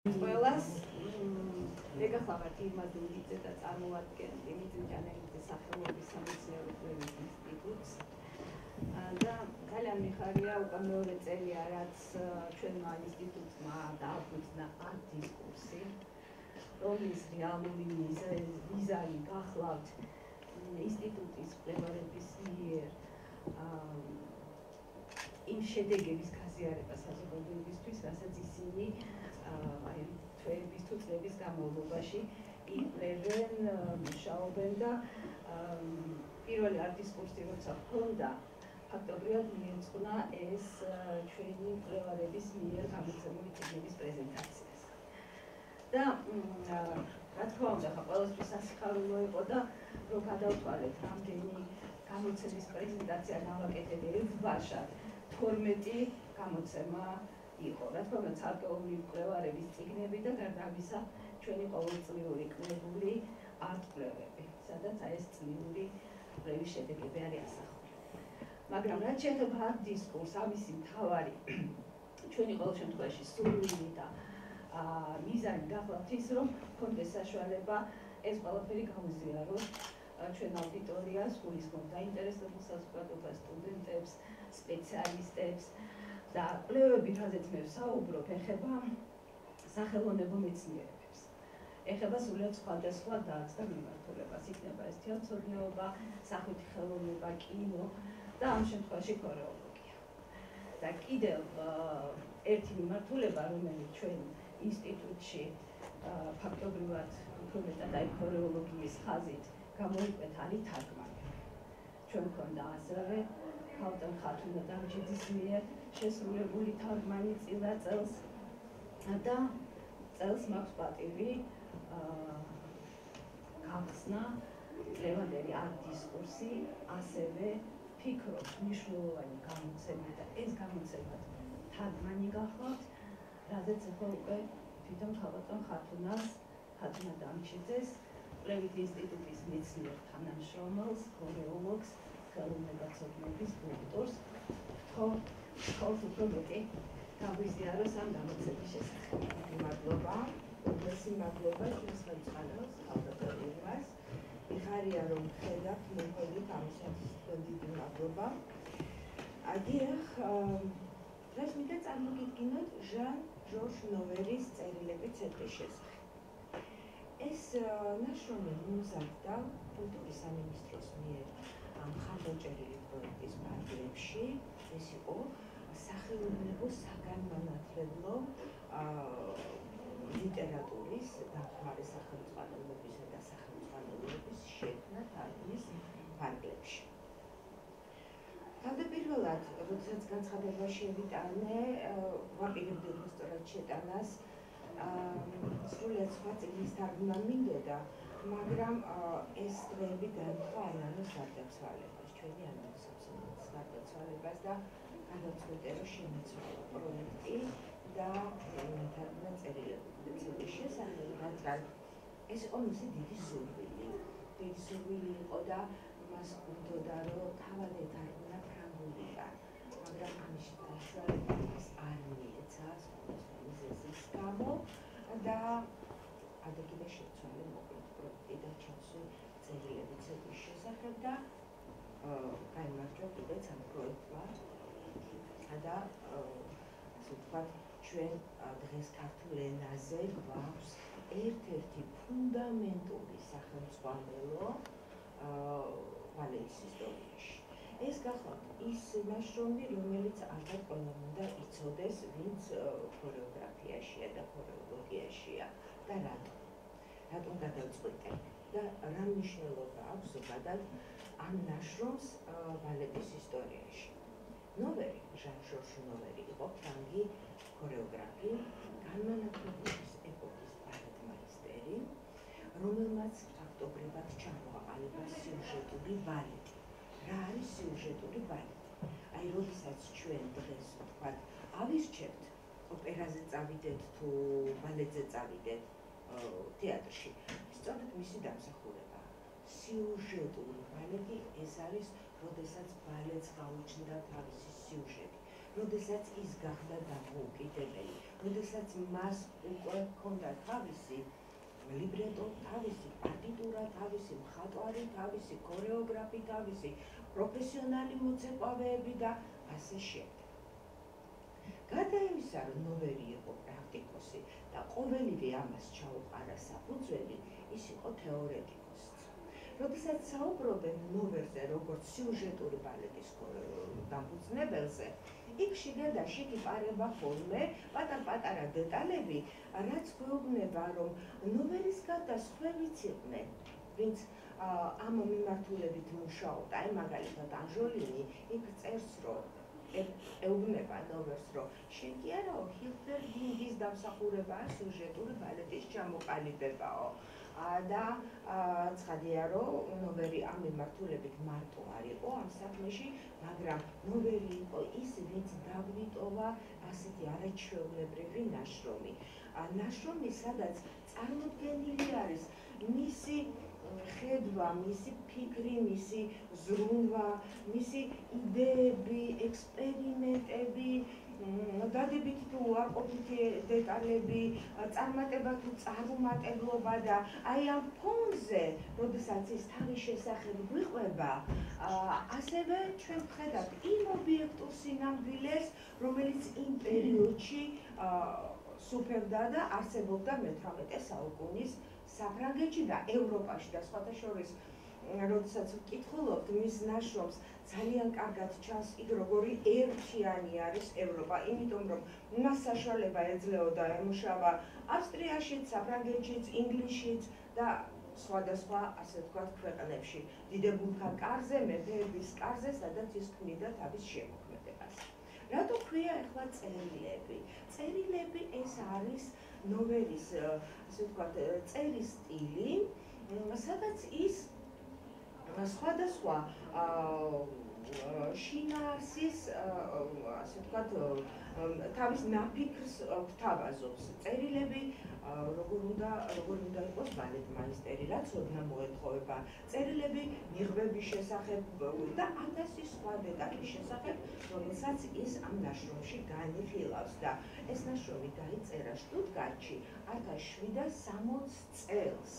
ყველას ეკახავთ იმად უძე და წარმოადგენთ იმიჯანელის სახელობის სამეცნიერო ინსტიტუტს და ძალიან მიხარია უკვე მეორე წელია რაც ჩვენმა ინსტიტუტმა დააფუძნა art დისკურსი რომლის რეალური მიზანი გახლავთ ინსტიტუტის კვლევარების მიერ იმ შედეგების გაზიარება საზოგადოებისთვის, რასაც ისინი თვეების თუ წლების განმავლობაში იკვლევენ, მუშაობენ და პირველი art დისკურსი როცა ჰქონდა, ფაქტობრივად მიეძღვნა ეს ჩვენი კვლევარების მიერ გამოცემული წიგნების პრეზენტაციას. და რა თქმა უნდა, ყველასთვის სასიხარულო იყო და რომ გადავთვალეთ რამდენი გამოცემის პრეზენტაცია გავაკეთეთ ერთბაშად 12 გამოცემა იყო. რა თქმა უნდა, ცალკეული კვლევარების წიგნები და გარდა ამისა ჩვენი ყოველწლიური კვლევური art კვლევები, სადაც ეს წლიური კვლევის შედეგები არის ასახული. მაგრამ რაც შეეხება art დისკურსს, ამისი მთავარი ჩვენი ყოველ შემთხვევაში სურვილი და მიზანი გახლავთ ის, რომ გქონდეს საშუალება ეს ყველაფერი გავიზიაროთ ჩვენ აუდიტორიას, გულისხმობ დაინტერესებულ საზოგადოებას, სტუდენტებს, სპეციალისტებს და კვლევები, რაზეც მე ვსაუბრობ, ეხება სახელოვნებო მეცნიერებებს. ეხება სულიად სხვადასხვა დარგს და მიმართულებას. იქნება ეს თეატროსნეობა, სახვითი ხელოვნება, კინო და ამ შემთხვევაში ქორეოლოგია. და კიდევ ერთი მიმართულება, რომელიც ჩვენ ინსტიტუტში ფაქტობრივად უფრო მეტად აი ქორეოლოგიის ხაზით გამოიკვეთ არის თარგმანები. ჩვენ გვქონდა ასევე ქალთან ხათუნა დამჯიძის მიერ შესრულებული თარგმანი წინა წელს და წელს მაქვს პატივი გახსნა ლევანდელი art დისკურსი, ასევე ფიქრობ მნიშვნელოვანი გამოცემა და ეს გამოცემა თარგმანი გახლავთ, რაზეც ახლა უკვე თვითონ ქალთან ხათუნა დამჯიძეს კვლევით ინსტიტუტის მეცნიერ თანამშრომელს, ქორეოლოგს, ხელოვნებაცოდნების დოქტორს, თხოვს უფრო მეტი გაგვიზიაროს ამ გამოცემის შესახებ. მადლობა, უღესი მადლობა ჩვენს ხელმძღვანელს, ქალბატონობას. მიხარია რომ ხედავთ მოგვიდით ამისათვის დიდი მადლობა. დიახ, დღეს მინდა წარმოგიდგინოთ ჟან ჟორჟ ნოვერის წერილები ცეკვის შესახებ. ეს ნაშრომი მომზადდა კულტურის სამინისტროს მიერ მხარდაჭერილი პროექტის ფარგლებში. ეს იყო სახელოვნებო საგანმანათლებლო ლიტერატურის დამხმარე სახელმძღვანელოებისა და სახელმძღვანელოების შექმნა თარგმნის ფარგლებში. თავდაპირველად, როდესაც განცხადება შევიტანე, ვაპირებდი სწორად შეტანას სრულიად სხვა წიგნის თარგმნა მინდოდა, მაგრამ ეს დღეები დაემთხვა ანანოს გარდაცვალებას, ჩვენი ანანოს აბსოლუტურ გარდაცვალებას და გადავწყვიტე, რომ შემეცვალა პროექტი და თარგმნა წერილები შესახებ, რადგან ეს იყო მისი დიდი სურვილი იყო და მას უნდოდა, რომ თავად ეთარგმნა ფრანგულიდან, მაგრამ ამის საშუალება მას არ მიეცა სხვადასხვა მიზეზის გამო და ადრე შეცვალა მოკლედ პროექტი და ჩასული წერილები ცეკვის შესახებ და გაიმარჯვა კიდეც ამ პროექტმა და ასე ვთქვათ, ჩვენ დღეს ქართულ ენაზე გვაქვს ერთ-ერთი ფუნდამენტური სახელმძღვანელო ვალეის ისტორიაში. ეს გახლავთ ის ნაშრომი, რომელიც ალბათ ყველამ უნდა იცოდეს, ვინც ქორეოგრაფიაშია და ქორეოლოგიაშია და რატომ გადავწყვიტე და რა მნიშვნელობა აქვს ზოგადად ამ ნაშრომს ვალების ისტორიაში. ნოვერი, ჟან ჟორჟ ნოვერი იყო ფრანგი ქორეოგრაფი, განმანათლებლობის ეპოქის ბალეტმაისტერი, რომელმაც ფაქტობრივად ჩამოაყალიბა სიუჟეტური ბალეტი. რა არის სიუჟეტური ბალეტი? აი, როდესაც ჩვენ დღეს ვთქვათ, ავირჩევთ ოპერაზე წავიდეთ თუ ბალეტზე წავიდეთ თეატრში, სწორედ მისი დამსახურება. სიუჟეტური ბალეტი ეს არის, როდესაც ბალეტს გაუჩნდა თავისი სიუჟეტი, როდესაც ის გახდა დამოუკიდებელი, როდესაც მას უკვე ჰქონდა თავისი ლიბრეტო, თავისი პარტიტურა, თავისი მხატვარი, თავისი ქორეოგრაფი, თავისი პროფესიონალი მოცეკვავეები და ასე შემდეგ. გარდა იმისა, რომ ნოვერი იყო პრაქტიკოსი და ყოველივე ამას ჩაუყარა საფუძველი, ის იყო თეორეტიკოსიც. როდესაც საუბრობენ ნოვერზე, როგორც სიუჟეტური ბალეტის დამფუძნებელზე, იქ შიგადაშიგ იპარება ხოლმე პატარ-პატარა დეტალები, რაც გვეუბნება, რომ ნოვერის გარდა სხვებიც იყვნენ, ვინც ამ მიმართულებით მუშაობდა. აი მაგალითად ანჟოლინი იქ წერს, რომ ეუბნება ნოვერს, რომ შენ კი არაო ჰილდერლინგის დამსახურებაა სიუჟეტური ბალეტის ჩამოყალიბებაო. და ცხადია, რომ ნოვერი ამ მიმართულებით მარტო არ იყო ამ საქმეში, მაგრამ ნოვერი იყო ის, ვინც დაგვიტოვა ასეთი არაჩვეულებრივი ნაშრომი. ნაშრომი, სადაც წარმოდგენილი არის მისი ხედვა, მისი ფიქრი, მისი ზრუნვა, მისი იდეები, ექსპერიმენტები, დადებითი თუ უარყოფითი დეტალები, წარმატება თუ წარუმატებლობა და აი ამ ფონზე, როდესაც ის თავის შესახებ გვიყვება, ასევე ჩვენ ვხედავთ იმ ობიექტურ სინამდვილეს, რომელიც იმ პერიოდში სუფევდა და არსებობდა მე-18 საუკუნის საფრანგეთში და ევროპაში და სხვათა შორის, როდესაც ვკითხულობთ მის ნაშრომს, ძალიან კარგად ჩანს იქ როგორი ერთიანი არის ევროპა, იმიტომ რომ მას საშუალება ეძლეოდა ემუშავა ავსტრიაშიც, საფრანგეთშიც, ინგლისშიც და სხვადასხვა, ასე ვთქვათ, ქვეყნებში. დიდებულთა კარზე, მეფეების კარზე, სადაც ის ქმნიდა თავის შემოქმედებას. რატო ქვია ახლა წერილები? წერილები ეს არის ნოვერის, ასე ვთქვათ, წერის სტილი, სადაც ის სხვადასხვა შინაარსის, ასე ვთქვათ, თავის ნაფიქრს გვთავაზობს. წერილები როგორ უნდა იყოს ბალეტმაისტერი, რაც ოდნა მოეთხოვება. წერილები მიღბების შესახებ და ათასი სხვა დეტალის შესახებ, რომელსაც ის ამ ნაშრომში განიხილავს და ეს ნაშრომი დაიწერა შტუტგარტში 1760 წელს.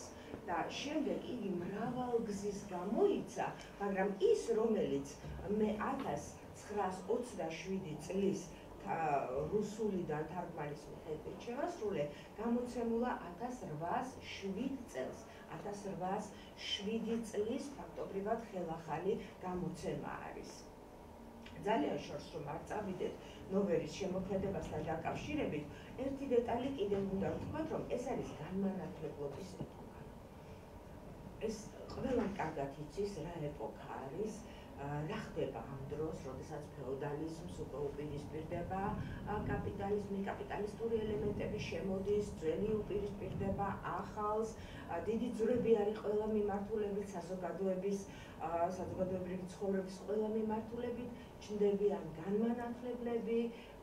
და შემდეგ იგი მრავალგზის გამოიცა, მაგრამ ის, რომელიც მე 1927 წლის რუსულიდან თარგმანის მიხედვით შევასრულე, გამოცემულა 1807 წელს. 1807 წლის ფაქტობრივად ხელახალი გამოცემა არის. ძალიან შორს რომ არ წავიდეთ ნოვერის შემოქმედებასთან დაკავშირებით, ერთი დეტალი კიდევ უნდა ვთქვათ, რომ ეს არის განმანათლებლობის ეპოქა. ეს ყველამ კარგად იცის, რა ეპოქა არის, რა ხდება ამ დროს, როდესაც ფეოდალიზმს უკვე უპირისპირდება კაპიტალიზმი, კაპიტალისტური ელემენტები შემოდის, ძველი უპირისპირდება ახალს, დიდი ძვრები არის ყველა მიმართულებით, საზოგადოებრივი ცხოვრების ყველა მიმართულებით, ჩნდებიან განმანათლებლები,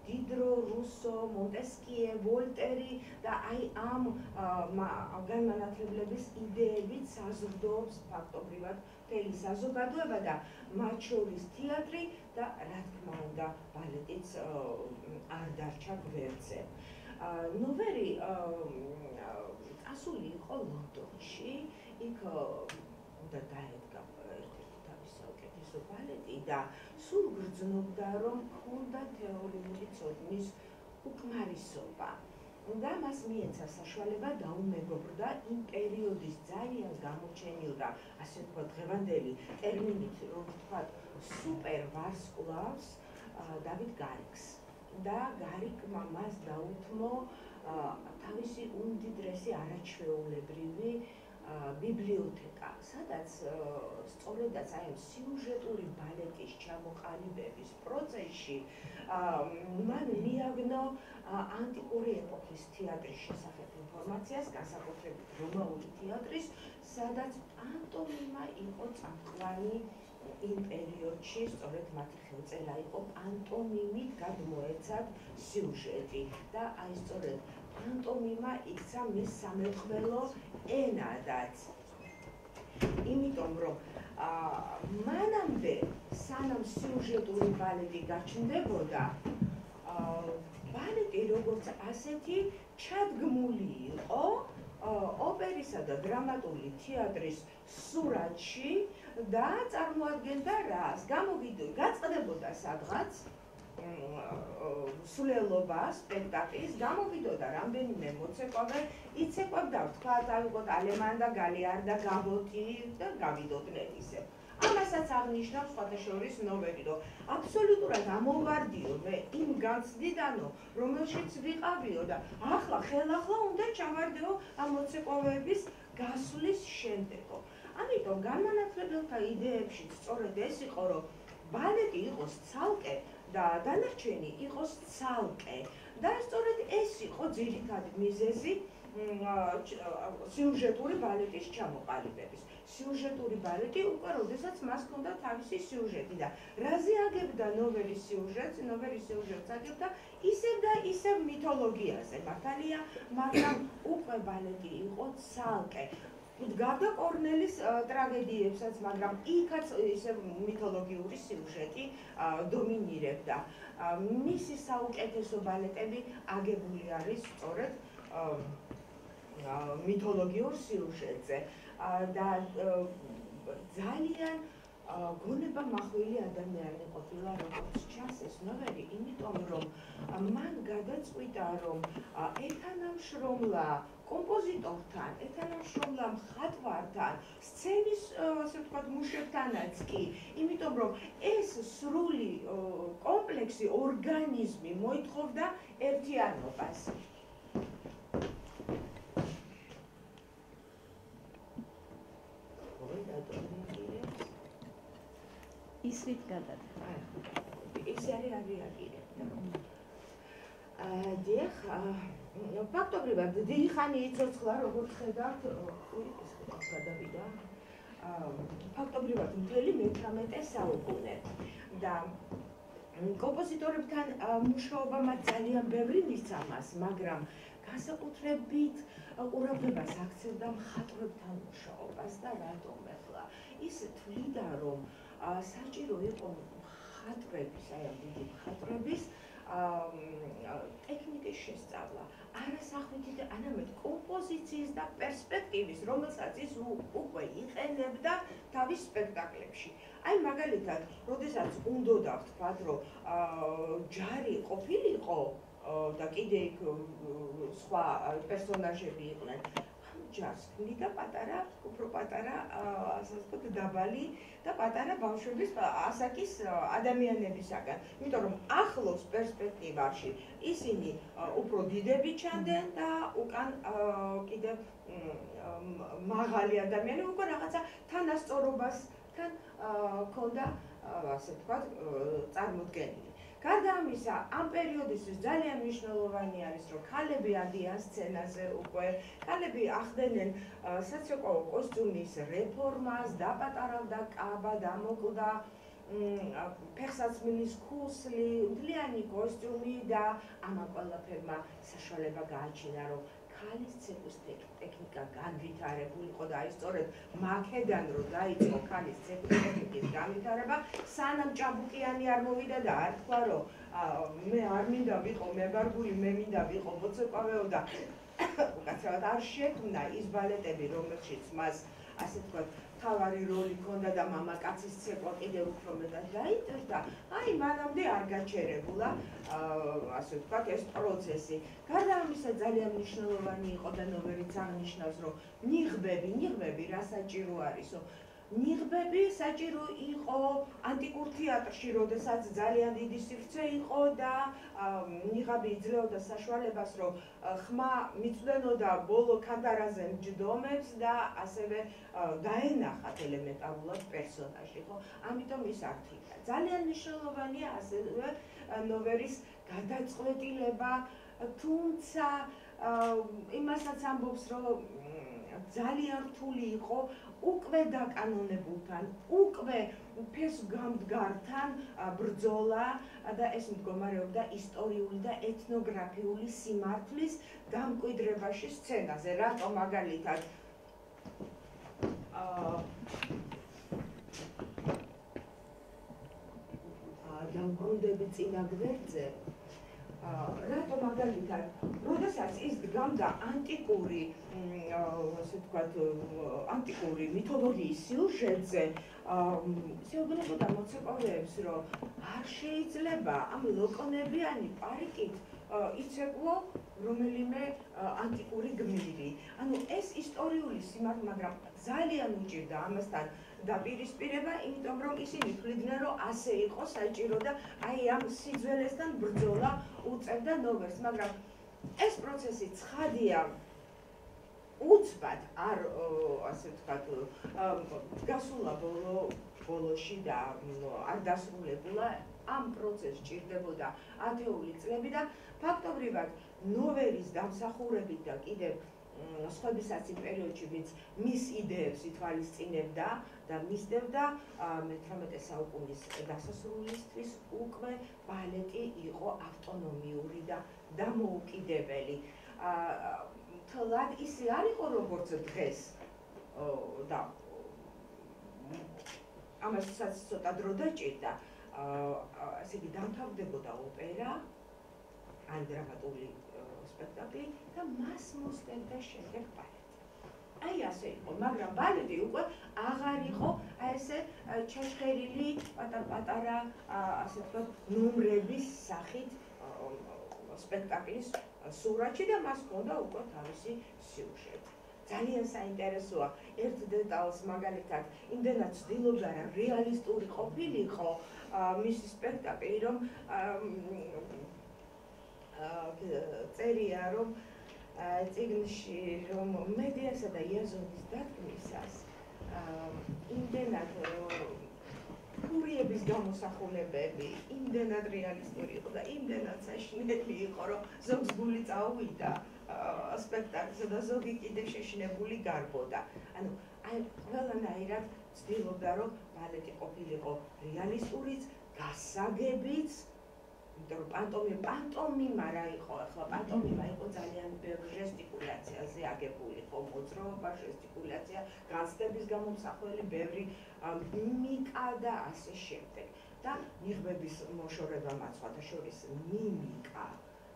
დიდრო, რუსო, მონტესკიე, ვოლტერი და აი ამ განმანათლებლების იდეებით საზრდოობს ფაქტობრივად მთელი საზოგადოება და მათ შორის თეატრი და რა თქმა უნდა ბალეტიც არ დარჩა გვერდზე. ნოვერი წასული იყო ლონდონში, იქ უნდა დაედგა ერთ-ერთი თავის საუკეთესო ბალეტი და სულ გრძნობდა, რომ ჰქონდა თეორიული ცოდნის უკმარისობა. და მას მიეცა საშუალება დაუმეგობრდა იმ პერიოდის ძალიან გამოჩენილ და ასე ვთქვათ დღევანდელი ტერმინით რომ ვთქვათ სუპერ ვარსკვლავს დავით გარიგს. და გარიგმა მას დაუთმო თავისი უმდიდრესი არაჩვეულებრივი ბიბლიოთეკა, სადაც სწორედაც აი სიუჟეტური ბალეტის ჩამოყალიბების პროცესში მან მიაგნო ანტიკური ეპოქის თეატრის შესახებ ინფორმაციას, განსაკუთრებით რომაული თეატრის, სადაც პანტომიმა იყო წამყვანი იმ პერიოდში, სწორედ მათი ხელწერა იყო პანტომიმით გადმოეცათ სიუჟეტი და აი სწორედ პანტომიმა იქცა მის სამეცნიერო ენადაც. იმიტომ რომ მანამდე სანამ სიუჟეტური ბალეტი გაჩნდებოდა, ბალეტი როგორც ასეთი ჩადგმული იყო ოპერისა და დრამატული თეატრის სურათში და წარმოადგენდა რას? გაწყდებოდა სადღაც სულელობა სპექტაკლის, გამოვიდოდა რამდენიმე მოცეკვავე, იცეკვებდა თქვა დავიღოთ ალემან და გალიარ და გაბოთი და გავიდოდნენ ისე. ამასაც აღნიშნავს სხვათა შორის ნოველი, რომ აბსოლუტურად ამოვარდიო მე იმ განცდიდანო, რომელშიც ვიყავიო და ახლა ხელახლა უნდა ჩავარდეო ამ მოცეკვავეების გასვლის შემდეგო. ამიტომ განმანათლებელთა იდეებშიც სწორედ ეს იყო, რომ ბალეტი იყოს ცალკე და დანარჩენი იყოს ცალკე და სწორედ ეს იყო ძირითადი მიზეზი სიუჟეტური ბალეტის ჩამოყალიბების. სიუჟეტური ბალეტი უკვე როდესაც მას ჰქონდა თავისი სიუჟეტი და რაზე აგებდა ნოველის სიუჟეტს აგებდა ისევ და ისევ მითოლოგიაზე მართალია, მაგრამ უკვე ბალეტი იყო ცალკე. გარდა კორნელის ტრაგედიებსაც, მაგრამ იქაც ისევ მითოლოგიური სიუჟეტი დომინირებდა. მისი საუკეთესო ბალეტები აგებული არის სწორედ მითოლოგიურ სიუჟეტზე და ძალიან გონება მახვილი ადამიანი ყოფილა, როგორც ჩანს ეს ნოველი, იმიტომ რომ მან გადაწყვიტა, რომ ეთანამშრომლა კომპოზიტორთან, ეთანამშრომლა მხატვართან, სცენის ასე ვთქვათ მუშებთანაც კი, იმიტომ რომ ეს სრული კომპლექსი, ორგანიზმი მოითხოვდა ერთიანობას. ისრით გადადა. ისე არის აგირებდა. დიახ, ფაქტობრივად დიდი ხანი იცოცხლა, როგორც ხედავთ, გადავიდა. ფაქტობრივად მთელი მე-18 საუკუნე და კომპოზიტორებთან მუშაობა მათ ძალიან ბევრი მისცა მას, მაგრამ განსაკუთრებით ყურადღებას აქცევდა მხატვრებთან მუშაობას და რატომ ახლა ის თვლიდა, რომ საჭირო იყო მხატვრების, აი ამ დიდი მხატვრების ტექნიკის შესწავლა, არასახვითი და არამედ კომპოზიციის და პერსპექტივის, რომელსაც ის უკვე იყენებდა თავის სპექტაკლებში. აი მაგალითად, როდესაც უნდოდა ვთქვათ, რომ ჯარი ყოფილიყო და კიდე იქ სხვა პერსონაჟები იყვნენ. ჯარს ქმნიდა პატარა, უფრო პატარა, ასე ვთქვათ, დაბალი და პატარა ბავშვების ასაკის ადამიანებისაგან. იმიტომ რომ ახლოს პერსპექტივაში ისინი უფრო დიდები ჩანდნენ და უკან კიდევ მაღალი ადამიანი უკვე რაღაცა თანასწორობასთან ჰქონდა, ასე ვთქვათ, წარმოდგენილი. გარდა ამისა, ამ პერიოდისთვის ძალიან მნიშვნელოვანი არის, რომ ქალები ადიან სცენაზე უკვე, ქალები ახდენენ საცეკვაო კოსტიუმის რეფორმას, დაპატარავდა კაბა, დამოკლდა ფეხსაცმლის ქუსლი, მთლიანი კოსტიუმი და ამან ყველაფერმა საშუალება გააჩინა, რომ ქალის ცეკვის ტექნიკა განვითარებულიყო და აი სწორედ მაქედან რომ დაიწყო ქალის ცეკვის ტექნიკის განვითარება, სანამ ჭაბუკიანი არ მოვიდა და არ თქვა, რომ მე არ მინდა ვიყო მეგარგული, მე მინდა ვიყო მოცეკვავეო და უკაცრავად არ შექმნა ის ბალეტები, რომელშიც მას ასე ვთქვათ, თავარი როლი ჰქონდა და მამაკაცის ცეკვა კიდევ უფრო მეტად დაიჭერდა, აი მანამდე არ გაჩერებულა, ასე ვთქვათ, ეს პროცესი. გარდა ამისა, ძალიან მნიშვნელოვანი იყო და ნოველიც აღნიშნავს, რომ ნიღბები რა საჭირო არისო. ნიღბები საჭირო იყო ანტიკურ თეატრში, როდესაც ძალიან დიდი სივრცე იყო და ნიღაბი იძლეოდა საშუალებას, რომ ხმა მიწვდენოდა ბოლო კანდარაზე მჯდომებს და ასევე დაენახათ ელემენტარულად პერსონაჟი, ხო? ამიტომ ის ართია. ძალიან მნიშვნელოვანია ასევე ნოველის გადაწყვეტილება, თუმცა იმასაც ამბობს, რომ ძალიან რთული იყო უკვე დაკანონებულთან, უკვე ფესვგამდგართან ბრძოლა და ეს მდგომარეობდა ისტორიული და ეთნოგრაფიული სიმართლის დამკვიდრებაში სცენაზე. რატომ მაგალითად დამბრუნდები წინა გვერდზე რატო მაგალითად, როდესაც ის დგამდა ანტიკური, ასე ვთქვათ, ანტიკური მითოლოგიის სიუჟეტზე, შეუძლებოდა მოცეკვავეებს, რომ არ შეიძლება ამ ლოკონებიანი პარიკით იცეკვო რომელიმე ანტიკური გმირი. ანუ ეს ისტორიული სიმართლე, მაგრამ ძალიან უჭირდა ამასთან დაპირისპირება, იმიტომ რომ ისინი თვლიდნენ, რომ ასე იყო საჭირო და აი ამ სიძველესთან ბრძოლა უწევდა ნოვერს, მაგრამ ეს პროცესი ცხადია უცბად არ ასე ვთქვათ გასულა ბოლოში და არ დასრულებულა ამ პროცესს ჭირდებოდა ათეული წლები და ფაქტობრივად ნოვერის დამსახურებით და კიდევ სხვებისაც იმ პერიოდში, ვინც მის იდეებს ითვალისწინებდა და მისდევდა მე-18 საუკუნის დასასრულისთვის უკვე ბალეტი იყო ავტონომიური და დამოუკიდებელი. თლად ისე არ იყო როგორც დღეს და ამასაც ცოტა დრო დაჭირდა. ასე იგი დამთავრდებოდა ოპერა ან დრამატული სპექტაკლი და მას მოსდევდა შემდეგ ბალეტი. აი ასე იყო, მაგრამ ბალეტი უკვე აღარ იყო ესე ჩაჩხერილი პატარ-პატარა ასე ვთქვათ ნომრების სახით სპექტაკლის სურათში და მას ჰქონდა უკვე თავისი სიუჟეტი. ძალიან საინტერესოა ერთ დეტალს მაგალითად იმდენად ცდილობდა რა რეალისტური ყოფილიყო მისი სპექტაკლი, რომ წერია რომ წიგნში რომ მედეასა და იაზონის დადგმისას იმდენად ფურიების გამოსახულებები იმდენად რეალისტური იყო და იმდენად საშინელი იყო, რომ ზოგს გული წაუვიდა სპექტაკლზე და ზოგი კიდე შეშინებული გარბოდა. ანუ აი ყველანაირად ცდილობდა რომ ბალეტი ყოფილიყო რეალისტურიც, გასაგებიც, იმიტომ რომ პანტომიმა რა იყო, ახლა პანტომიმა იყო ძალიან ბევრი ჟესტიკულაციაზე აგებული, ხო, მოძრაობა, ჟესტიკულაცია, განცდების გამომსახველი, ბევრი მიმიკა და ასე შემდეგ. და ნიღბების მოშორებამაც სხვათა შორის მიმიკა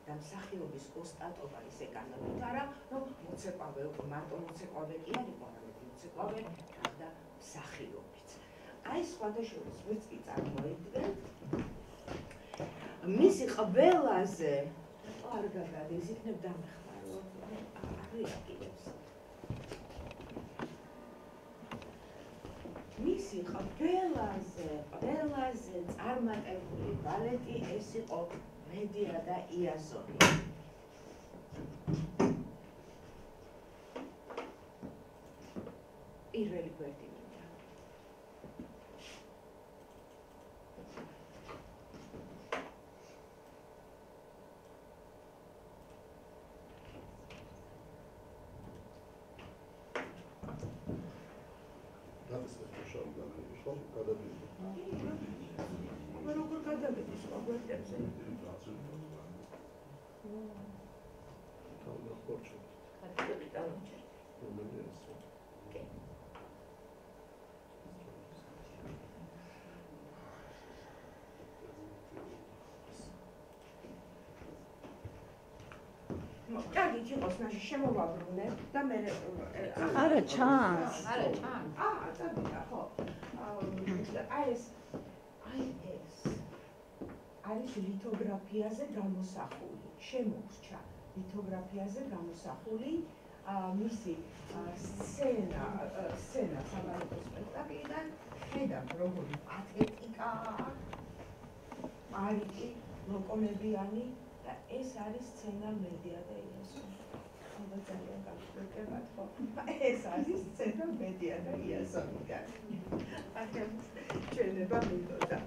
და მსახიობის ოსტატობა ისე განავითარა, რომ მოცეკვავე უკვე მარტო მოცეკვავე კი არ იყო, არამედ მოცეკვავე გახდა მსახიობიც. აი სხვათა შორის ვერც კი წარმოიდგენთ მისი ყველაზე არ გადადის, იქნებ დამეხმარო, არ რეაგირებს. მისი ყველაზე წარმატებული ბალეტი ეს იყო მედეა და იაზონი. პირველი გვერდი მინდა. როგორ გადავედი სხვა გვერდებზე? კარგით იყოს ნაში შემოვაბრუნებ და მე არა ჩანს. წავიდა ხო. აი ეს არის ლითოგრაფიაზე გამოსახული, შემოვრჩა ლითოგრაფიაზე გამოსახული მისი სცენა საბალეტო სპექტაკლიდან, ხედავთ როგორი პათეტიკაა, პარიკი, ლოკომებიანი და ეს არის სცენა მედეა და იაზონი. ხოდა ძალიან გაგხვდებით, ხო? ეს არის სცენა მედეა და იაზონიდან. აქაც ჩვენება მინდოდა.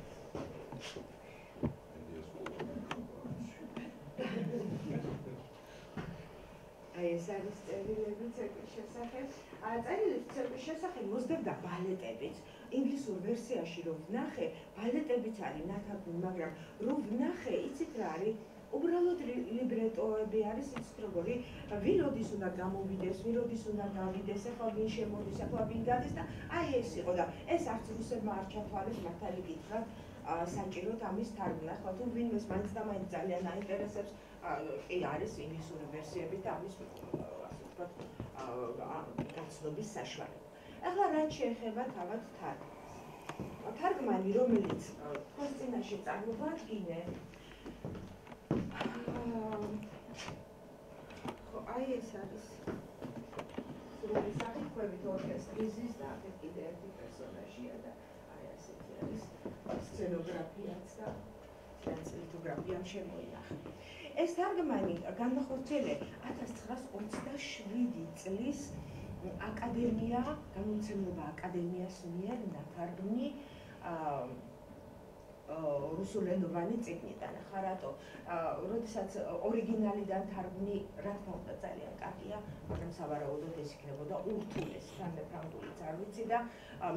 აი ეს არის წერილები ცეკვის შესახებ. წერილები ცეკვის შესახებ მოსდევდა ბალეტებიც. ინგლისურ ვერსიაში რომ ვნახე, ბალეტებიც არის ნათარგმნი, მაგრამ რომ ვნახე, იცით რა არის? უბრალოდ ლიბრეტოები არის, იცით როგორი, ვინ როდის უნდა გამოვიდეს, ვინ როდის უნდა გავიდეს, ახლა ვინ შემოდის, ახლა ვინ გადის და აი ეს იყო და ეს არც რუსებმა არ ჩათვალეს მართალი გითხრათ, საჭიროდ ამის თარგმნა. ახლა თუ ვინმეს მაინც და მაინც ძალიან აინტერესებს კი არის ინგლისური ვერსიები და ამის ასე ვთქვათ გაცნობის საშუალება. ახლა რაც შეეხება თავად თარგმანს. თარგმანი, რომელიც თქვენს წინაშე წარმოვადგინე, აი ეს არის სრული საფრთხებით ორკესტრიზის და აქეთ კიდე ერთი პერსონაჟია და აი ასეთი არის სცენოგრაფიაც და ლითოგრაფიამ შემოინახა. ეს თარგმანი განახორციელე 1927 წლის აკადემია, გამომცემლობა აკადემიას მიერ ნათარგმნი რუსულენოვანი წიგნიდან. ახლა რატო? როდესაც ორიგინალიდან თარგმნი, რა თქმა უნდა, ძალიან კარგია, მაგრამ სავარაუდოდ ეს იქნებოდა ურთულესი, ფრანგულიც არ ვიცი და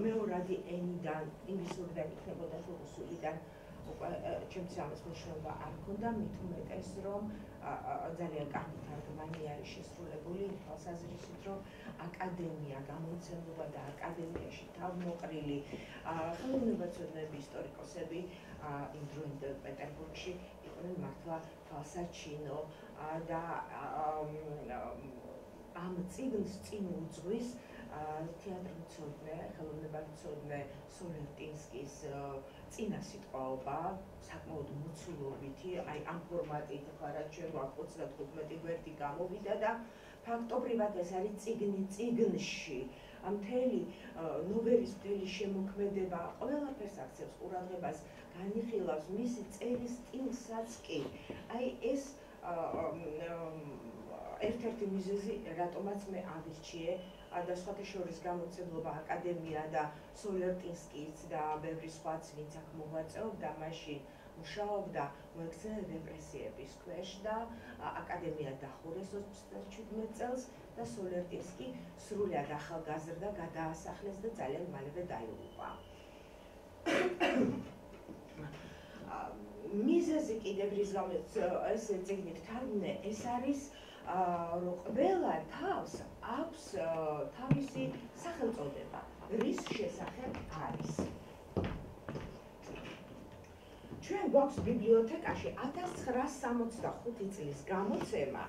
მეორადი ენიდან, ინგლისურიდან იქნებოდა თუ რუსულიდან. ჩემთვის ამას მნიშვნელობა არ ჰქონდა, მით უმეტეს რომ ძალიან კარგი თარგმანი არის შესრულებული იმ თვალსაზრისით, რომ აკადემია, გამომცემლობა და აკადემიაში თავმოყრილი ხელოვნებაცოდნეები, ისტორიკოსები იმ დროინდელ პეტერბურგში იყვნენ მართლა თვალსაჩინო და ამ წიგნს წინ უძღვის თეატრმცოდნე, ხელოვნებაცოდნე სოლერტინსკის წინა სიტყვაობა, საკმაოდ მოცულობითი, აი ამ ფორმატით ახლა რაც ჩვენ გვაქვს 35 გვერდი გამოვიდა და ფაქტობრივად ეს არის წიგნი წიგნში. მთელი ნოველის მთელი შემოქმედება ყველაფერს აქცევს ყურადღებას, განიხილავს მისი წერის სტილსაც კი. აი ეს ერთ-ერთი მიზეზი, რატომაც მე ავირჩიე და სხვათა შორის გამოცემლობა აკადემია და სოლერტინსკიც და ბევრი სხვაც, ვინც აქ მოღვაწეობდა, მაშინ მუშაობდა, მოექცა რეპრესიების ქვეშ და აკადემია დახურეს 27 წელს და სოლერტინსკი სრულად ახალგაზრდა გადაასახლეს და ძალიან მალევე დაიღუპა. მიზეზი კიდევ რის გამოც ეს წიგნით თარგმნე, ეს არის რომ ყველა თავს აქვს თავისი სახელწოდება, რის შესახებ არის. ჩვენ გვაქვს ბიბლიოთეკაში 1965 წლის გამოცემა,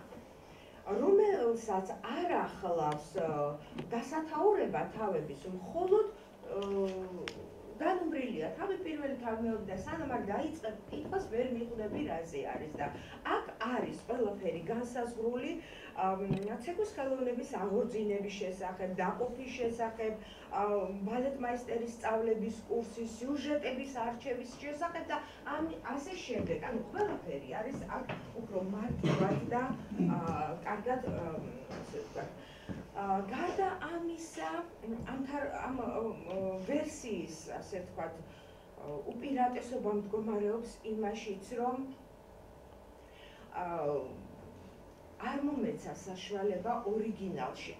რომელსაც არ ახლავს დასათაურება თავების, მხოლოდ განუმრილია თავი პირველი თავი მეორე და სანამ არ დაიწყებ კითხვას ვერ მიხვდები რაზე არის და აქ არის ყველაფერი განსაზღვრული ცეკვის ხელოვნების აღორძინების შესახებ, დაყოფის შესახებ, ბალეტმაისტერის სწავლების კურსის, სიუჟეტების არჩევის შესახებ და ასე შემდეგ. ანუ ყველაფერი არის აქ უფრო მარტივად და კარგად გარდა ამისა, ამ ვერსიის, ასე ვთქვათ, უპირატესობა მდგომარეობს იმაშიც, რომ არ მომეცა საშუალება ორიგინალში.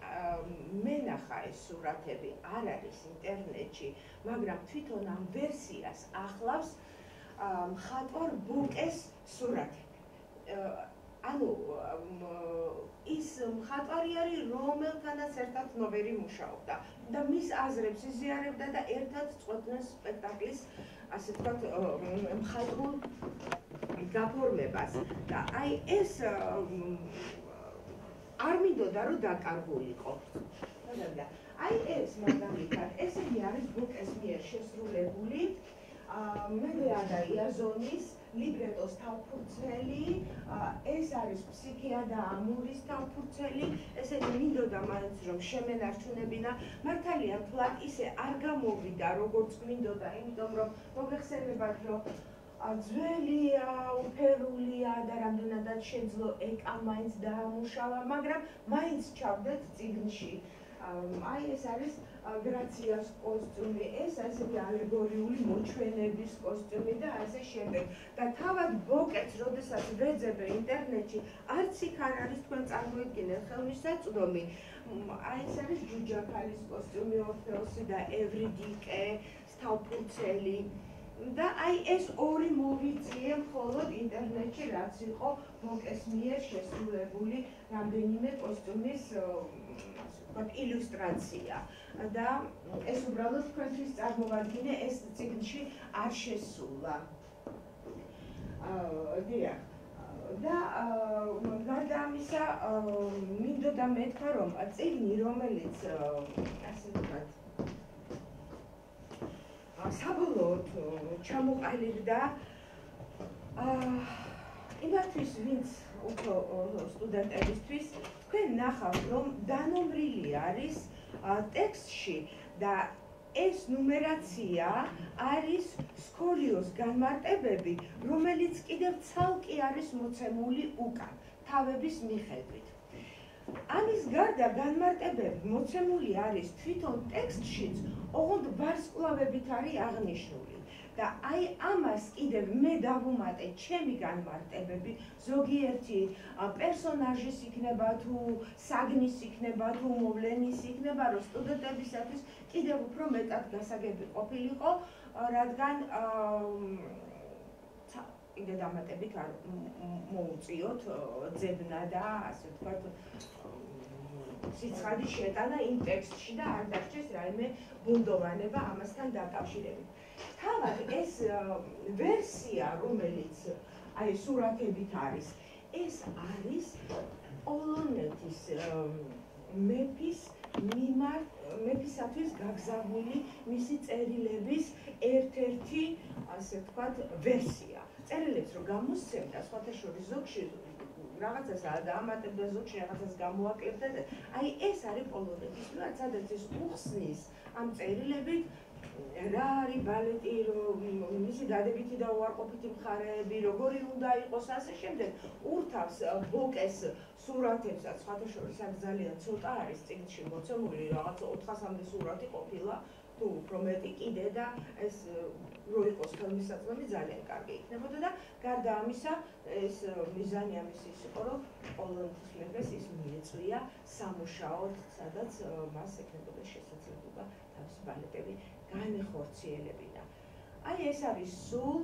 მე ნახა ეს სურათები, არ არის ინტერნეტში, მაგრამ თვითონ ამ ვერსიას ახლავს მხატვარ ბუკეს სურათები. ანუ ის მხატვარი არის, რომელთანაც ერთად ნოვერი მუშაობდა და მის აზრებს იზიარებდა და ერთად წყვეტდნენ სპექტაკლის, ასე ვთქვათ, მხატვრულ გაფორმებას. და აი ეს არ მინდოდა რომ დაკარგულიყო. აი ეს მაგალითად, ესენი არის ბუკეს მიერ შესრულებული მედეა და იაზონის ლიბრეტოს თავფურცელი, ეს არის ფსიქია და ამურის თავფურცელი, ესენი მინდოდა მაინც რომ შემენარჩუნებინა, მართალია თლად ისე არ გამოვიდა როგორც მინდოდა, იმიტომ რომ მოგეხსენებათ რომ ძველია, უფერულია და რამდენადაც შეძლო ეკა მაინც დაამუშავა, მაგრამ მაინც ჩავდეთ წიგნში. აი ეს არის გრაციას კოსტიუმი, ეს ასეთი ალეგორიული მოჩვენების კოსტიუმი და ასე შემდეგ. და თავად ბოკეთს, როდესაც ვეძებე ინტერნეტში, არც იქ არ არის თქვენ წარმოიდგინეთ ხელმისაწვდომი. აი ეს არის ჯუჯაფალის კოსტიუმი, ორფეოსი და ევრიდიკე, თავფურცელი. და აი ეს ორი მოვიწიე მხოლოდ ინტერნეტში, რაც იყო ბოკეს მიერ შესრულებული რამდენიმე კოსტიუმის ილუსტრაცია. და ეს უბრალოდ თქვენთვის წარმოვადგინე, ეს წიგნში არ შესულა. დიახ, და გარდა ამისა მინდოდა მეთქვა რომ წიგნი რომელიც ასე ვთქვათ საბოლოოდ ჩამოყალიბდა იმათთვის ვინც უფრო სტუდენტებისთვის თქვენ ნახავთ რომ დანომრილი არის ტექსტში და ეს ნუმერაცია არის სკოლიოს განმარტებები, რომელიც კიდევ ცალკე არის მოცემული უკან, თავების მიხედვით. ამის გარდა განმარტებები მოცემული არის თვითონ ტექსტშიც, ოღონდ ვარსკვლავებით არის აღნიშნული. და აი ამას კიდევ მე დავუმატე ჩემი განმარტებები, ზოგიერთი პერსონაჟის იქნება თუ საგნის იქნება თუ მოვლენის იქნება, რომ სტუდენტებისათვის კიდევ უფრო მეტად გასაგები ყოფილიყო, რადგან კიდე დამატებით არ მოუწიოთ ძებნა და ასე ვთქვათ სიცხადის შეტანა იმ ტექსტში და არ დარჩეს რაიმე ბუნდოვანება ამასთან დაკავშირებით. თავად ეს ვერსია, რომელიც აი სურათებით არის, ეს არის პოლონეთის მეფისათვის გაგზავნილი მისი წერილების ერთ-ერთი, ასე ვთქვათ, ვერსია. წერილებს რო გამოსცემდა, სხვათა შორის ზოგში რაღაცას დაამატებდა, ზოგში რაღაცას გამოაკლებდა და აი ეს არის პოლონეთის მიმართ, სადაც ეს უხსნის ამ წერილებით რა არის ბალეტი, მისი დადებითი და უარყოფითი მხარეები, როგორი უნდა იყოს, ასე შემდეგ. ურთავს ბოკეს სურათებსაც, სხვათა შორის აქ ძალიან ცოტა არის წიგნში მოცემული, რაღაც 400-მდე სურათი ყოფილა, თუ უფრო მეტი კიდე და ეს რო იყოს ხელმისაწვდომი ძალიან კარგი იქნებოდა და გარდა ამისა, ეს მიზანი ამის ის იყო, რომ პოლონეთის მეფეს ის მიეწვია სამუშაოდ, სადაც მას ექნებოდა შესაძლებლობა თავისი ბალეტები განეხორციელებინა. აი ეს არის სულ,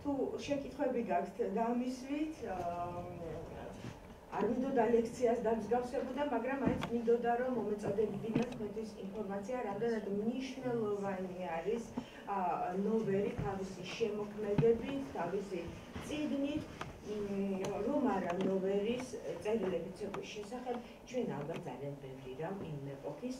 თუ შეკითხვები გაქვთ დამისვით, არ მინდოდა ლექციას დამსგავსებოდა, მაგრამ მაინც მინდოდა რომ მომეწოდებინათ თქვენთვის ინფორმაცია, რამდენად მნიშვნელოვანი არის ნოვერი თავისი შემოქმედებით, თავისი წიგნით, რომ არა ნოვერის წერილები ცეკვის შესახებ, ჩვენ ალბათ ძალიან ბევრი რამ იმ ეპოქის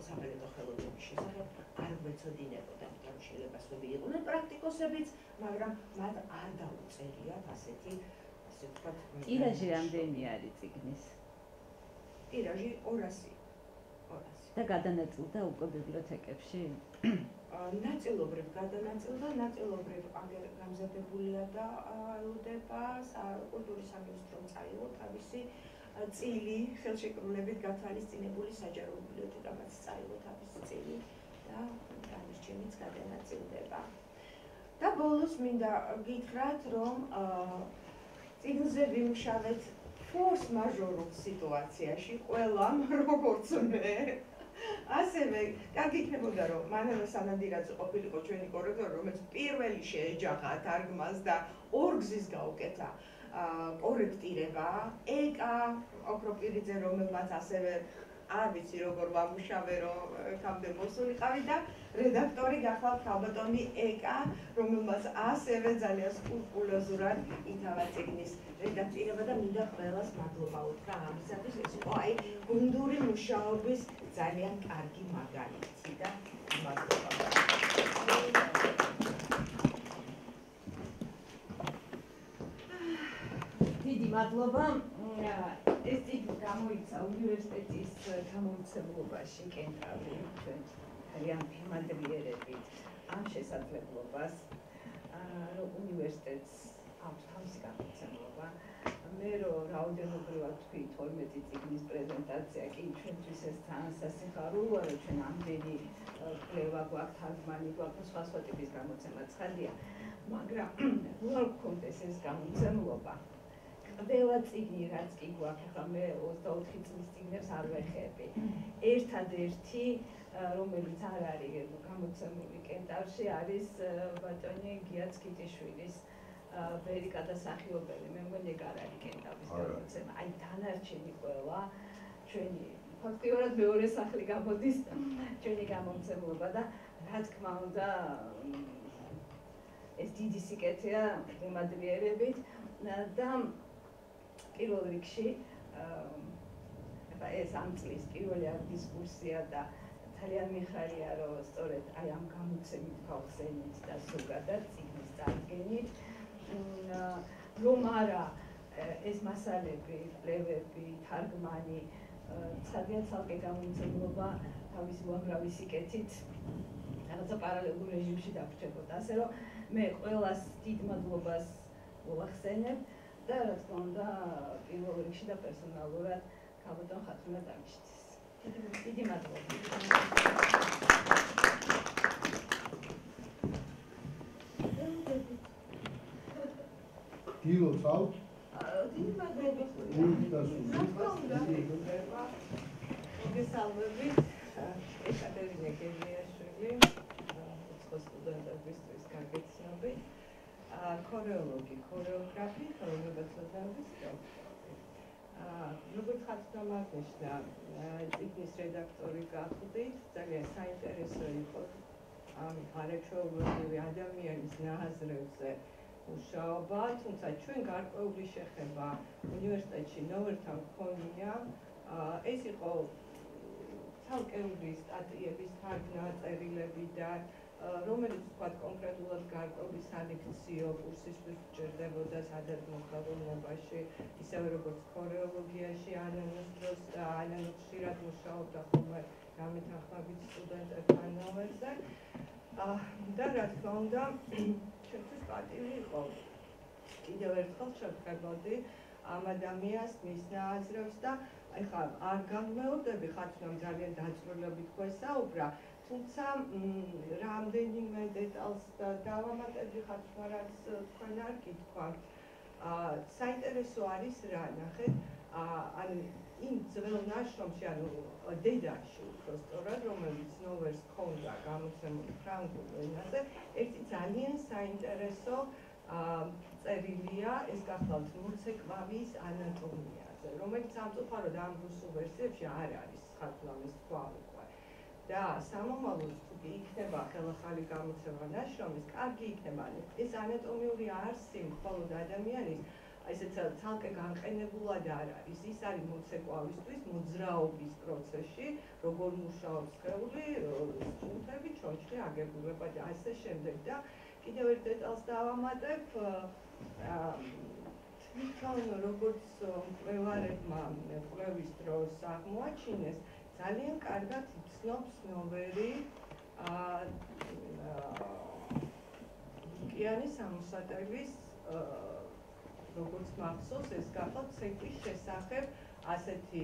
საბალეტო ხელოვნების შესახებ არ გვეცოდინებოდა, იმიტომ რომ შეიძლება სხვები იყვნენ პრაქტიკოსებიც, მაგრამ მათ არ დაუწერიათ ასეთი ტირაჟი რამდენი არის წიგნის? ტირაჟი 200. და გადანაწილდა უკვე ბიბლიოთეკებში? ნაწილობრივ გადანაწილდა, ნაწილობრივ გამზადებულია და ელოდება კულტურის სამინისტრომ წაიღო თავისი წილი, ხელშეკრულებით გათვალისწინებული საჯარო ბიბლიოთეკამაც წაიღო თავისი წილი და გამირჩევნიც გადანაწილდება. და ბოლოს მინდა გითხრათ, რომ წიგნზე ვიმუშავეთ ფორს მაჟორულ სიტუაციაში, ყველამ, როგორც მე. ასევე, კარგი იქნებოდა, რომ მანანა სანადირაძე ყოფილიყო ჩვენი კორექტორი, რომელიც პირველი შეეჯახა თარგმანს და 2 გზის გაუკეთა კორექტირება, ეკა ოქროპირიძე, რომელმაც ასევე არ ვიცი როგორ ვამუშავე, რომ იქამდე მოსულიყავი და რედაქტორი გახლავთ ქალბატონი ეკა, რომელმაც ასევე ძალიან სკრუპულოზურად ითავა წიგნის რედაქტირება და მინდა ყველას მადლობა უთხრა ამისათვის, ეს იყო აი გუნდური მუშაობის ძალიან კარგი მაგალითი და მადლობა. დიდი მადლობა. ეს წიგნი გამოიცა უნივერსიტეტის გამომცემლობაში კენტავრი, ჩვენ ძალიან ვიმადლიერებით ამ შესაძლებლობას, რომ უნივერსიტეტს აქვს თავისი გამომცემლობა. მე რომ რაოდენობრივად თქვი 12 წიგნის პრეზენტაცია კი ჩვენთვის ეს თან სასიხარულოა, რომ ჩვენ ამდენი კვლევა გვაქვს, თარგმანი გვაქვს, სხვა ტიპის გამოცემა ცხადია, მაგრამ რო არ გქონდეს ეს გამომცემლობა, ყველა წიგნი რაც კი გვაქვს, ახლა მე 24 წლის წიგნებს არ ვეხები. ერთადერთი, რომელიც არ არის გამოცემული კენტავში, არის ბატონი გია ცკიტიშვილის ვერიკა და სახიობელი. მე მგონი ეგ არ არის კენტავის გამოცემა. აი დანარჩენი ყველა ჩვენი ფაქტიურად მეორე სახლი გამოდის ჩვენი გამომცემლობა და რა თქმა უნდა ეს დიდი სიკეთეა ვიმადლიერებით. და პირველ რიგში ეს ამ წლის პირველი დისკუსია და ძალიან მიხარია, რომ სწორედ აი ამ გამოცემით გავხსენით და ზოგადად წიგნის წარდგენით, რომ არა ეს მასალები, კვლევები, თარგმანი ძალიან ცალკე გამომცემლობა თავისი უამრავი სიკეთით რაღაცა პარალელურ რეჟიმში დავრჩებოდა. ასე რომ მე ყველას დიდ მადლობას ვუახსენებ და რა თქმა უნდა პირველ რიგში და პერსონალურად ქალბატონ ხათუნა დამიშტის. დიდი მადლობა. დილო წავ? დიდი მადლობა. მოგესალმებით. ეკატერინე გერმიაშვილი, უცხო სტუდენტებისთვის კარგი ცნობი. ქორეოლოგი, ქორეოგრაფი, ხელოვნებათმცოდნეობის დოქტორი. როგორც ხათუნა აღნიშნა, წიგნის რედაქტორი გახდით, ძალიან საინტერესო იყო ამ არაჩვეულებრივი ადამიანის ნააზრევზე მუშაობა, თუმცა ჩვენ გარკვეული შეხება უნივერსიტეტში ნოვერთან გქონია. ეს იყო ცალკეული სტატიების თარგმნა წერილებიდან, რომელიც თქვა კონკრეტულად გარკვეული სალექციო კურსისთვის სჭირდებოდა სადაზმო ხელოვნებაში, ისევე როგორც ქორეოლოგიაში ანანოს დროს და ანანო ხშირად მუშაობდა ხოლმე გამეთანხმებით სტუდენტებთან ნოვერზე. და რა თქმა უნდა, ჩვენთვის პატივი იყო კიდევ ერთხელ შევხვდებოდი ამ ადამიანს, მის ნააზრევს და ეხლა არ განმეორდები, ხათუნამ ძალიან დაწვრილებით გვესაუბრა, თუმცა რამდენიმე დეტალს დავამატებდი ხათუნა, რაც თქვენ არ გითხრათ. საინტერესო არის რა, ნახეთ, ანუ იმ ძველ ნაშრომში, ანუ დედაში უფრო სწორად, რომელიც ნოვერს ჰქონდა გამოცემული ფრანგულ ენაზე, ერთი ძალიან საინტერესო წერილია, ეს გახლავთ მოცეკვავის ანატომიაზე, რომელიც სამწუხაროდ ამ რუსულ ვერსიებში არ არის, ხათუნამ ეს თქვა უკვე. და სამომავლოდ თუ იქნება ხელახალი გამოცემა ნაშრომის, კარგი იქნება, ეს ანატომიური არსი მხოლოდ ადამიანის ესეც ცალკე განყენებულად არ არის, ის არის მოცეკვავისთვის მოძრაობის პროცესში, როგორ მუშაობს სხეული, სუნთები, ჩონჩხი, აგებულება და ასე შემდეგ. და კიდევ ერთ დეტალს დავამატებ, თვითონ როგორც მკვლევარებმა კვლევის დროს აღმოაჩინეს, ძალიან კარგად იცნობს ნოვერი იკიანის ამოსატევის როგორც მახსოვს, ეს გახლავთ ცეკვის შესახებ ასეთი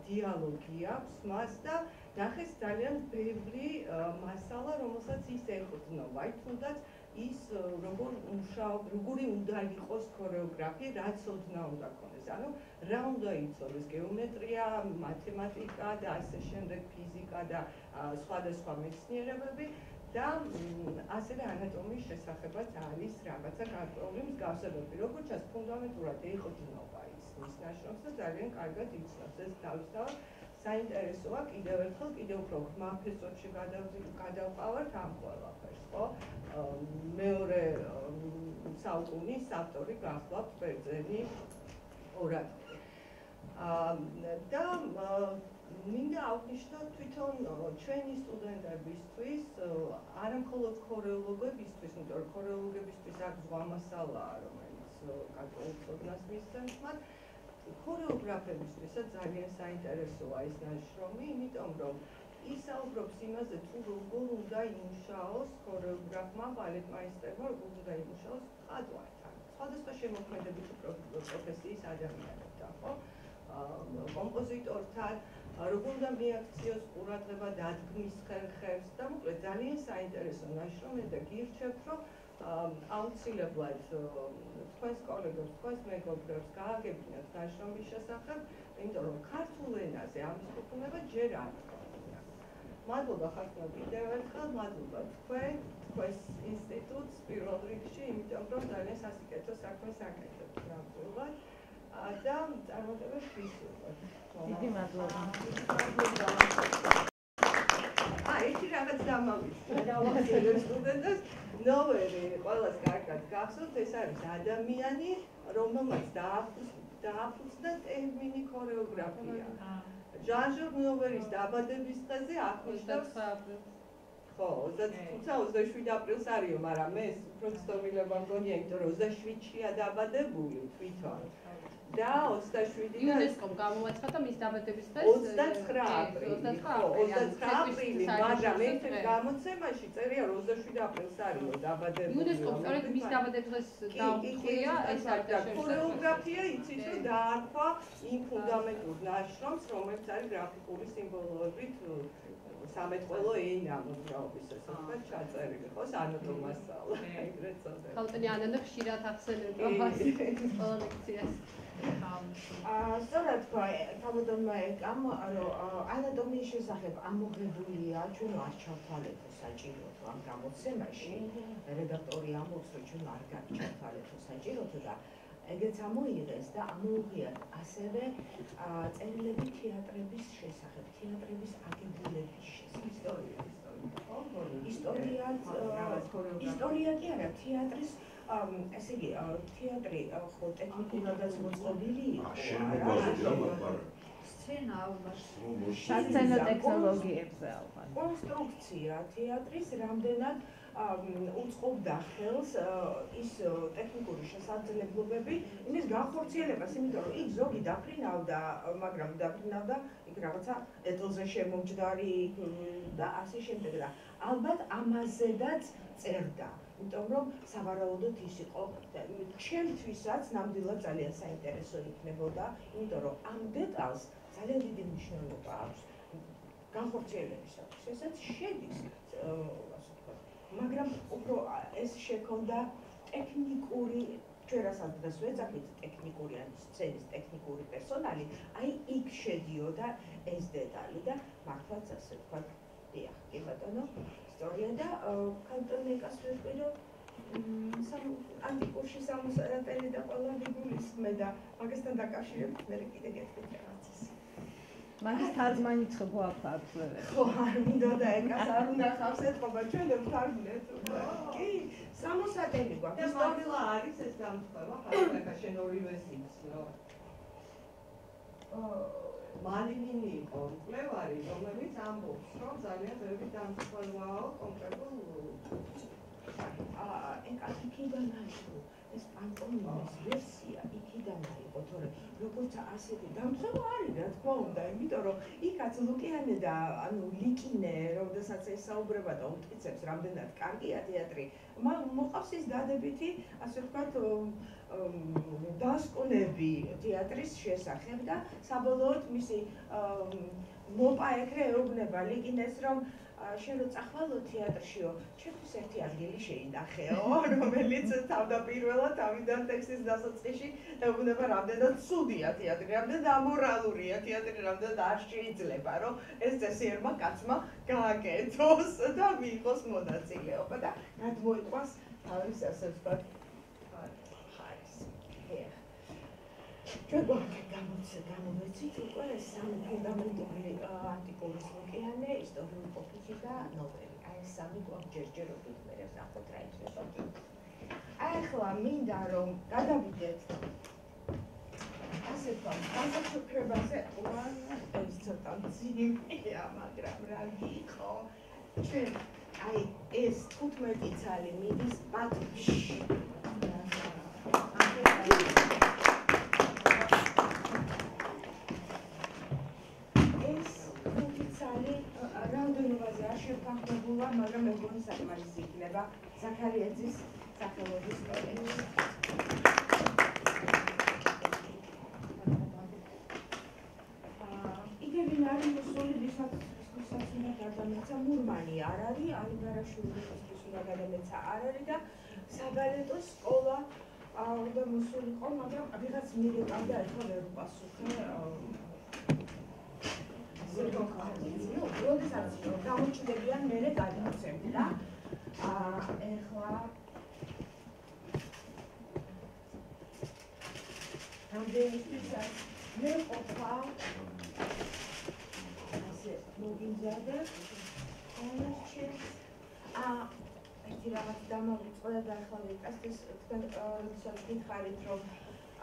დიალოგი აქვს მას და ნახეს ძალიან ბევრი მასალა, რომელსაც ის ეყრდნობა, თუნდაც ის როგორი უნდა იყოს ქორეოგრაფია, რაც ოდნა უნდა ქონდეს. ანუ რა უნდა იცოდეს გეომეტრია, მათემატიკა და ასე შემდეგ, ფიზიკა და სხვადასხვა მეცნიერებები და ასევე ანატომიის შესახებაც არის რაღაცა გარკვეული მსგავსებები. როგორც ჩანს, ფუნდამენტურად ეყრდნობა ის მის ნაშრომს და ძალიან კარგად იცნობს. ეს თავისთავად საინტერესოა, კიდევ ერთხელ, კიდევ უფრო ღრმა ფესვებში გადავყავართ ამ ყველაფერს, ხო? მეორე საუკუნის ავტორი გახლავთ ბერძენი ორატორი. და მინდა ავნიშნოთ თვითონ ჩვენი სტუდენტებისთვის, არა მხოლოდ ქორეოლოგებისთვის, იმიტომ რომ ქორეოლოგებისთვის აქვს ზღვა მასალაა, რომელიც გარკვეულ ცოდნას მისცემს მათ, ქორეოგრაფებისთვისაც ძალიან საინტერესოა ეს ნაშრომი, იმიტომ რომ ისაუბრობს იმაზე, თუ როგორ უნდა იმუშაოს ქორეოგრაფმა, ბალეტმაისტერმა, როგორ უნდა იმუშაოს მხატვართან, სხვადასხვა შემოქმედებითი პროფესიის ადამიანებთან, ხო? კომპოზიტორთან, როგორ უნდა მიაქციოს ყურადღება დადგმის ხერხებს და მოკლედ ძალიან საინტერესო ნაშრომი და გირჩევთ, რომ აუცილებლად თქვენს კოლეგებს, თქვენს მეგობრებს გააგებინოთ ნაშრომის შესახებ, იმიტომ რომ ქართულ ენაზე ამის ფუფუნება ჯერ არ ჰქონია. მადლობა ხათუნა კიდევ ერთხელ, მადლობა თქვენს ინსტიტუტს პირველ რიგში, იმიტომ რომ ძალიან სასიკეთო საქმეს აკეთებთ ნამდვილად და წარმატებებს ვისურვებთ. დიდი მადლობა. ერთი რაღაც დამავიწყდა, დავახსენებ სტუდენტებს, ნოვერი ყველას კარგად გახსოვთ, ეს არის ადამიანი, რომელმაც დააფუძნა ტერმინი ქორეოგრაფია. ჟან-ჟორ ნოველის დაბადების დღეზე აღნიშნავს ხო, 27 აპრილს არისო, მაგრამ მე უფრო ცნობილება მგონია, იმიტომ რომ 27-ია დაბადებული თვითონ. და 27-დან იუნესკომ გამოაცხადა მის დაბადების დღეს 29 აპრილი, მაგრამ ერთ გამოცემაში წერია რომ 27 აპრილს არისო დაბადებული. იუნესკომ სწორედ მის დაბადების დღეს დაუხია ეს ქორეოგრაფია იცით რომ დაარქვა იმ ფუნდამენტურ ნაშრომს, რომელიც არის გრაფიკული სიმბოლოებით სამეთყველო ენა მოძრაობის ესე ვთქვათ ჩაწერილი ხო სანოტო მასალა ეგრეთ წოდება. ხალხი ანანა ხშირად ახსენებდა მას ყველა ლექციას. სწორად თქვა თავდადმა ეკამ რომ ანატომიის შესახებ ამოღებულია ჩვენ არ ჩავთვალეთო საჭიროთო ამ გამოცემაში რედაქტორი ამბობს რომ ჩვენ არ ჩავთვალეთო საჭიროთო და ეგეც ამოიღეს და ამოუღიათ ასევე წერილები თეატრების შესახებ, თეატრების აგებულების შესახებ. ისტორია კი არა, თეატრის ესე იგი, თეატრი ხო ტექნიკურადაც მოწყობილი იყო. სცენა ალბათ. სასცენო ტექნოლოგიებზე ალბათ. კონსტრუქცია თეატრის რამდენად უწყობდა ხელს ის ტექნიკური შესაძლებლობები იმის განხორციელებას, იმიტომ რომ იქ ზოგი დაფრინავდა, მაგრამ დაფრინავდა იქ რაღაცა ეტლზე შემომჯდარი და ასე შემდეგ და ალბათ ამაზედაც წერდა. იმიტომ რომ სავარაუდოდ ის იყო ჩემთვისაც ნამდვილად ძალიან საინტერესო იქნებოდა, იმიტომ რომ ამ დეტალს ძალიან დიდი მნიშვნელობა აქვს განხორციელებისათვის, ესაც შედის მაგრამ უფრო ეს შექონდა ტექნიკური ჩვენ რასაც დღეს ვეძახით ტექნიკური ან სცენის ტექნიკური პერსონალი, აი იქ შედიოდა ეს დეტალი და მართლაც ასე ვთქვათ, დიახ, კი ბატონო, სწორია და კანტონიკას ვიტყვი რომ ანტიკურში სამოსარატელი და ყველა ვიგულისმე და მაგასთან დაკავშირებით მე კიდე გეტყვით რაღაცას. მაგის თარგმანიც ხო გვაქვს ძლევები. ხო, არ უნდა და ეკას არ უნდა ხავს ეთყობა ჩვენ ვთარგმნეთ. კი, სამოსატელი გვაქვს. და მაგლა არის ეს დამთხოვა, ხალხა შენ ორივეს იცნო. მალინინი იყო მკვლევარი, რომელიც ამბობს, რომ ძალიან ბევრი დამთხოვაა კონკრეტულ ეკას იქიდან აიღო ეს პანტომიმის ვერსია იქიდან აიღო, თორე როგორც ასეთი დამთხოვა არის, რა თქმა უნდა, იმიტომ რომ იქაც ლუკიანე და ანუ ლიკინე, როდესაც ესაუბრება და უთვიცებს, რამდენად კარგია თეატრი, მოყავს ის დადებითი, ასე ვთქვათ, დასკვნები თეატრის შესახებ და საბოლოოდ მისი მოპა ეგრე ეუბნება ლიკინეს, რომ შენ რო წახვალო თეატრშიო, ჩემთვის ერთი ადგილი შეინახეო, რომელიც თავდაპირველად თავიდან ტექსტის დასაწყისში ეუბნება, რამდენად ცუდია თეატრი, რამდენად ამორალურია თეატრი, რამდენად არ შეიძლება, რომ ეს წესიერმა კაცმა გააკეთოს და მიიღოს მონაწილეობა და გადმოიყვანს თავის ასე ვთქვათ ხარის. ჩვენ გამოვეცით უკვე სამი ფუნდამენტური ანტიკური ლუკიანე, ისტორიული ყოფითი და ნოველი. აი ეს სამი გვაქვს ჯერჯერობით მე ვნახოთ რა იქნება. აი ახლა მინდა რომ გადავიდეთ ასე ვთქვათ, განსაკუთრებაზე ეს ცოტა ძიმია, მაგრამ რა გიყო. ჩვენ აი ეს 15 წელი მიდის პატში. რამდენობაზე არ შევთანხმებულა, მაგრამ მეგონი საკმარისი იქნება ზაქარიაძის სახელობის კოლეჯში. იგივე არის მოსული, ვისაც უნდა გადამეცა მურმანი არ არის, ალიბარაშვილის უნდა გადამეცა არ არის და საბალეტო სკოლა უნდა მოსულიყო, მაგრამ ვიღაც მირეკავდა ეხლა ვერ უპასუხე. როდესაც გამოჩნდებიან მერე გადავცემ და ეხლა რამდენისთვის მე ყოფა ასე მოგიზარდა ყოველთვის ერთი რაღაც დამავიწყდა და ახლა ვიკასდეს თქვენ როდესაც გითხარით რომ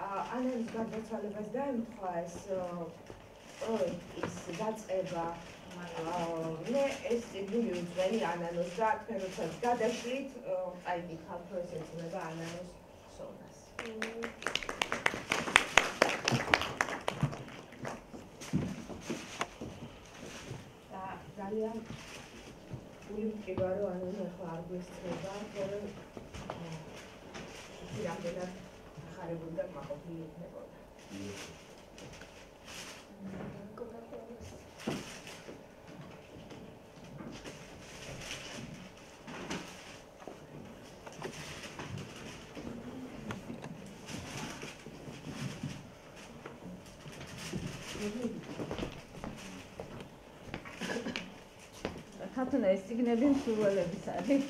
ანანის გარდაცვალებას დაემთხვა ეს პროექტის დაწყება. მე ეს წიგნი უძღვენი ანანოს და თქვენ როცა გადაშლით, წაიკითხავთ, რომ ეს ეძღვნება ანანოს ხსოვნას. და ძალიან გული მტკივა, რომ ანანო ახლა არ გვესწრება, რომ რამდენად ახარებული და კმაყოფილი იქნებოდა. თათუნა ეს ციგნები მსურველების არის.